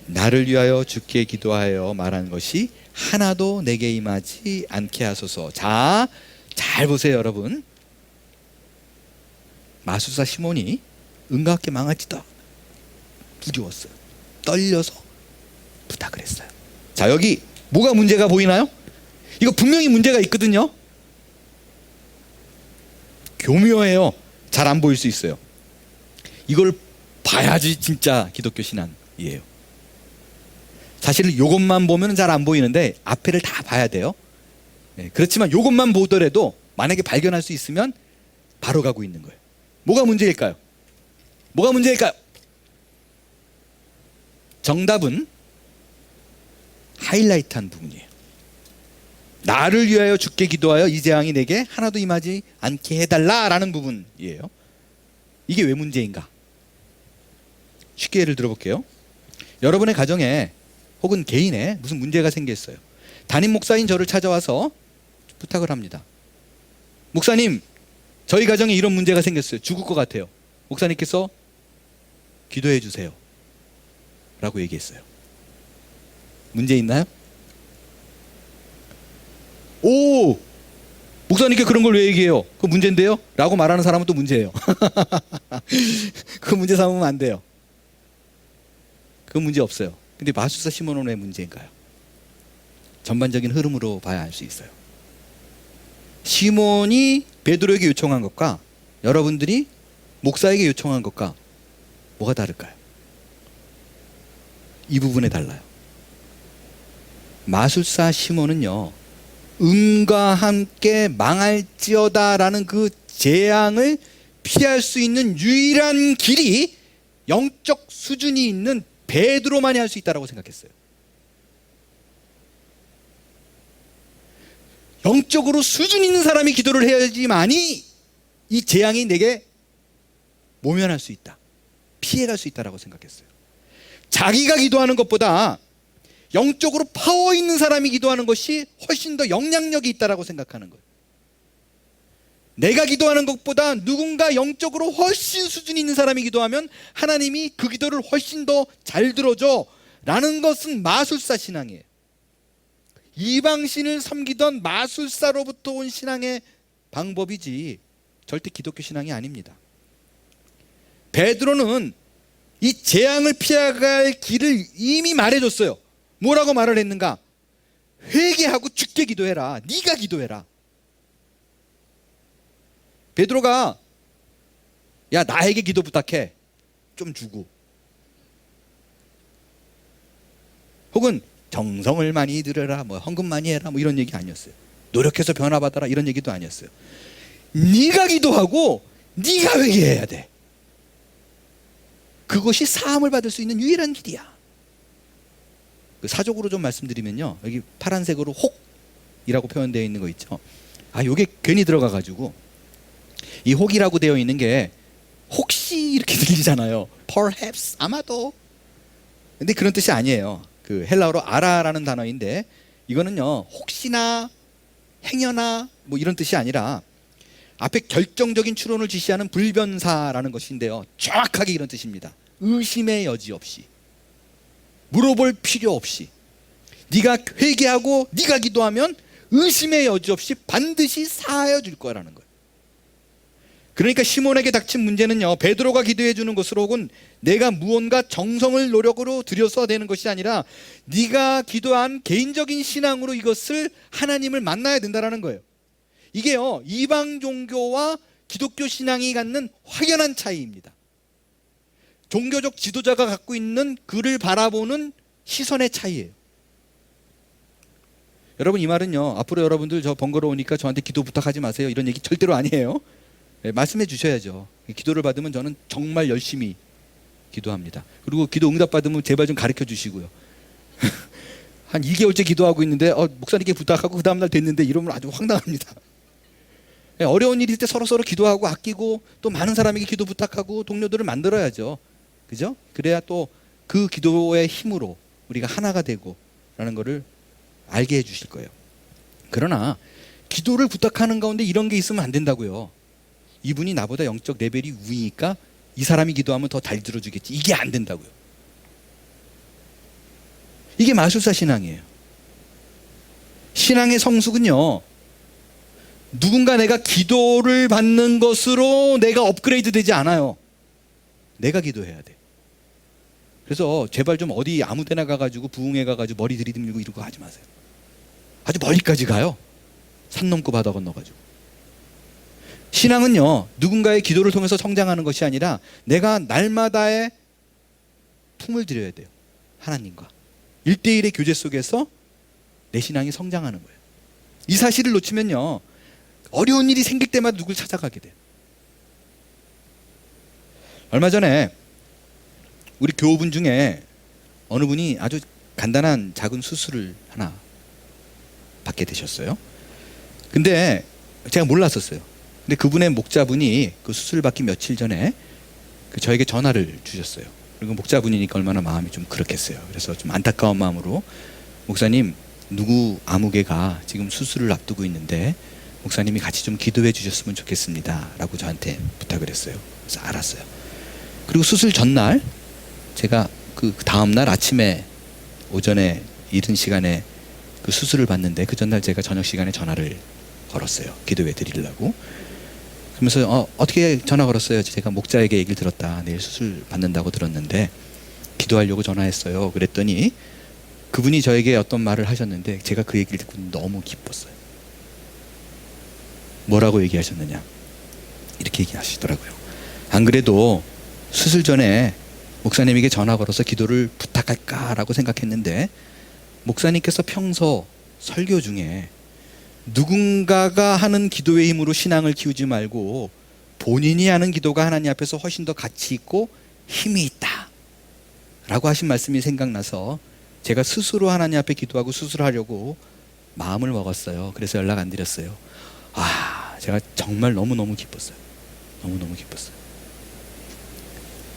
S1: 나를 위하여 주께 기도하여 말한 것이 하나도 내게 임하지 않게 하소서. 자, 잘 보세요 여러분. 마술사 시몬이 은과 함께 망할지다 두려웠어요. 떨려서 부탁을 했어요. 자, 여기 뭐가 문제가 보이나요? 이거 분명히 문제가 있거든요. 교묘해요. 잘 안 보일 수 있어요. 이걸 봐야지 진짜 기독교 신앙이에요. 사실 이것만 보면 잘 안 보이는데 앞에를 다 봐야 돼요. 그렇지만 이것만 보더라도 만약에 발견할 수 있으면 바로 가고 있는 거예요. 뭐가 문제일까요? 뭐가 문제일까요? 정답은 하이라이트한 부분이에요. 나를 위하여 주께 기도하여 이 재앙이 내게 하나도 임하지 않게 해달라라는 부분이에요. 이게 왜 문제인가? 쉽게 예를 들어볼게요. 여러분의 가정에 혹은 개인에 무슨 문제가 생겼어요. 담임 목사인 저를 찾아와서 부탁을 합니다. 목사님, 저희 가정에 이런 문제가 생겼어요. 죽을 것 같아요. 목사님께서 기도해 주세요 라고 얘기했어요. 문제 있나요? 오, 목사님께 그런 걸 왜 얘기해요? 그거 문제인데요? 라고 말하는 사람은 또 문제예요. 그 문제 삼으면 안 돼요. 그건 문제 없어요. 근데 마술사 시몬은 왜 문제인가요? 전반적인 흐름으로 봐야 알 수 있어요. 시몬이 베드로에게 요청한 것과 여러분들이 목사에게 요청한 것과 뭐가 다를까요? 이 부분에 달라요. 마술사 시몬은요, 은과 함께 망할지어다 라는 그 재앙을 피할 수 있는 유일한 길이 영적 수준이 있는 베드로만이 할 수 있다고 생각했어요. 영적으로 수준 있는 사람이 기도를 해야지만이 이 재앙이 내게 모면할 수 있다, 피해갈 수 있다고 생각했어요. 자기가 기도하는 것보다 영적으로 파워 있는 사람이 기도하는 것이 훨씬 더 영향력이 있다고 생각하는 거예요. 내가 기도하는 것보다 누군가 영적으로 훨씬 수준 있는 사람이 기도하면 하나님이 그 기도를 훨씬 더 잘 들어줘 라는 것은 마술사 신앙이에요. 이방신을 섬기던 마술사로부터 온 신앙의 방법이지 절대 기독교 신앙이 아닙니다. 베드로는 이 재앙을 피해갈 길을 이미 말해줬어요. 뭐라고 말을 했는가? 회개하고 죽게 기도해라. 네가 기도해라. 베드로가 야 나에게 기도 부탁해. 좀 주고. 혹은 정성을 많이 들여라. 뭐 헌금 많이 해라. 뭐 이런 얘기 아니었어요. 노력해서 변화받아라. 이런 얘기도 아니었어요. 네가 기도하고 네가 회개해야 돼. 그것이 사함을 받을 수 있는 유일한 길이야. 사적으로 좀 말씀드리면요, 여기 파란색으로 혹이라고 표현되어 있는 거 있죠. 요게 괜히 들어가가지고 이 혹이라고 되어 있는 게 혹시 이렇게 들리잖아요. perhaps, 아마도. 근데 그런 뜻이 아니에요. 그 헬라어로 아라라는 단어인데 이거는요 혹시나 행여나 뭐 이런 뜻이 아니라 앞에 결정적인 추론을 지시하는 불변사라는 것인데요, 정확하게 이런 뜻입니다. 의심의 여지 없이, 물어볼 필요 없이, 네가 회개하고 네가 기도하면 의심의 여지 없이 반드시 사하여 줄 거라는 거예요. 그러니까 시몬에게 닥친 문제는요, 베드로가 기도해 주는 것으로 혹은 내가 무언가 정성을 노력으로 들여서 되는 것이 아니라 네가 기도한 개인적인 신앙으로 이것을 하나님을 만나야 된다는 거예요. 이게요 이방 종교와 기독교 신앙이 갖는 확연한 차이입니다. 종교적 지도자가 갖고 있는 그를 바라보는 시선의 차이예요. 여러분, 이 말은요 앞으로 여러분들 저 번거로우니까 저한테 기도 부탁하지 마세요 이런 얘기 절대로 아니에요. 말씀해 주셔야죠. 기도를 받으면 저는 정말 열심히 기도합니다. 그리고 기도 응답 받으면 제발 좀 가르쳐 주시고요. 한 2개월째 기도하고 있는데 목사님께 부탁하고 그 다음날 됐는데 이러면 아주 황당합니다. 어려운 일일 때 서로 기도하고 아끼고 또 많은 사람에게 기도 부탁하고 동료들을 만들어야죠. 그죠? 그래야 또 그 기도의 힘으로 우리가 하나가 되고 라는 것을 알게 해 주실 거예요. 그러나 기도를 부탁하는 가운데 이런 게 있으면 안 된다고요. 이분이 나보다 영적 레벨이 위니까 이 사람이 기도하면 더 잘 들어주겠지. 이게 안 된다고요. 이게 마술사 신앙이에요. 신앙의 성숙은요, 누군가 내가 기도를 받는 것으로 내가 업그레이드 되지 않아요. 내가 기도해야 돼. 그래서 제발 좀 어디 아무 데나 가가지고 부흥회 가가지고 머리 들이밀고 이런 거 하지 마세요. 아주 멀리까지 가요. 산 넘고 바다 건너가지고. 신앙은요 누군가의 기도를 통해서 성장하는 것이 아니라 내가 날마다의 품을 들여야 돼요. 하나님과 1대1의 교제 속에서 내 신앙이 성장하는 거예요. 이 사실을 놓치면요 어려운 일이 생길 때마다 누굴 찾아가게 돼요. 얼마 전에 우리 교우분 중에 어느 분이 아주 간단한 작은 수술을 하나 받게 되셨어요. 근데 제가 몰랐었어요. 근데 그분의 목자분이 그 수술을 받기 며칠 전에 저에게 전화를 주셨어요. 그리고 목자분이니까 얼마나 마음이 좀 그렇겠어요. 그래서 좀 안타까운 마음으로 목사님, 누구 아무개가 지금 수술을 앞두고 있는데 목사님이 같이 좀 기도해 주셨으면 좋겠습니다 라고 저한테 부탁을 했어요. 그래서 알았어요. 그리고 수술 전날 제가 그 다음날 아침에 오전에 이른 시간에 그 수술을 받는데 그 전날 제가 저녁 시간에 전화를 걸었어요. 기도해 드리려고. 그러면서 어떻게 전화 걸었어요? 제가 목자에게 얘기를 들었다. 내일 수술 받는다고 들었는데 기도하려고 전화했어요. 그랬더니 그분이 저에게 어떤 말을 하셨는데 제가 그 얘기를 듣고 너무 기뻤어요. 뭐라고 얘기하셨느냐, 이렇게 얘기하시더라고요. 안 그래도 수술 전에 목사님에게 전화 걸어서 기도를 부탁할까라고 생각했는데 목사님께서 평소 설교 중에 누군가가 하는 기도의 힘으로 신앙을 키우지 말고 본인이 하는 기도가 하나님 앞에서 훨씬 더 가치 있고 힘이 있다 라고 하신 말씀이 생각나서 제가 스스로 하나님 앞에 기도하고 수술하려고 마음을 먹었어요. 그래서 연락 안 드렸어요. 제가 정말 너무너무 기뻤어요. 너무너무 기뻤어요.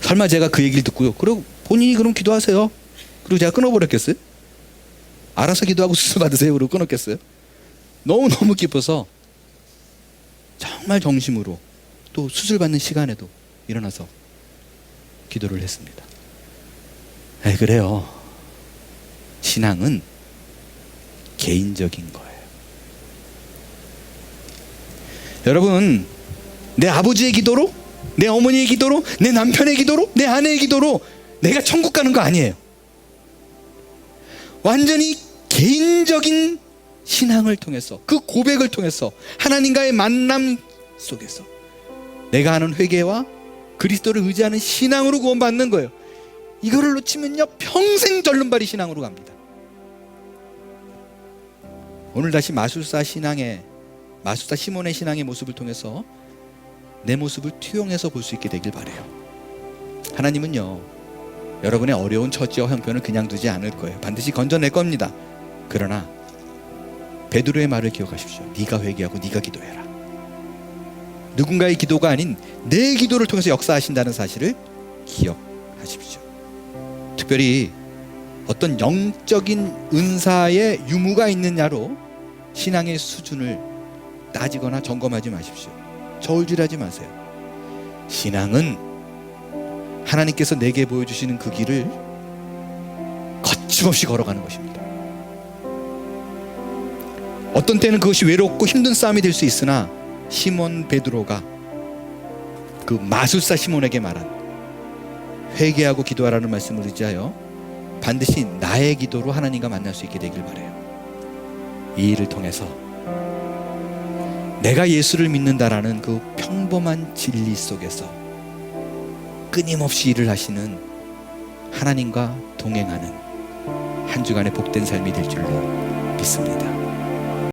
S1: 설마 제가 그 얘기를 듣고요, 그리고 본인이 그럼 기도하세요, 그리고 제가 끊어버렸겠어요? 알아서 기도하고 수술 받으세요 그러고 끊었겠어요? 너무너무 기뻐서 정말 정심으로 또 수술 받는 시간에도 일어나서 기도를 했습니다. 그래요. 신앙은 개인적인 거예요. 여러분, 내 아버지의 기도로, 내 어머니의 기도로, 내 남편의 기도로, 내 아내의 기도로 내가 천국 가는 거 아니에요. 완전히 개인적인 신앙을 통해서, 그 고백을 통해서, 하나님과의 만남 속에서 내가 하는 회개와 그리스도를 의지하는 신앙으로 구원받는 거예요. 이거를 놓치면요 평생 절름발이 신앙으로 갑니다. 오늘 다시 마술사 시몬의 신앙의 모습을 통해서 내 모습을 투영해서 볼 수 있게 되길 바라요. 하나님은요 여러분의 어려운 처지와 형편을 그냥 두지 않을 거예요. 반드시 건져낼 겁니다. 그러나 베드로의 말을 기억하십시오. 네가 회개하고 네가 기도해라. 누군가의 기도가 아닌 내 기도를 통해서 역사하신다는 사실을 기억하십시오. 특별히 어떤 영적인 은사의 유무가 있느냐로 신앙의 수준을 따지거나 점검하지 마십시오. 저울질하지 마세요. 신앙은 하나님께서 내게 보여주시는 그 길을 거침없이 걸어가는 것입니다. 어떤 때는 그것이 외롭고 힘든 싸움이 될 수 있으나 시몬 베드로가 그 마술사 시몬에게 말한 회개하고 기도하라는 말씀을 의지하여 반드시 나의 기도로 하나님과 만날 수 있게 되길 바라요. 이 일을 통해서 내가 예수를 믿는다라는 그 평범한 진리 속에서 끊임없이 일을 하시는 하나님과 동행하는 한 주간의 복된 삶이 될 줄로 믿습니다.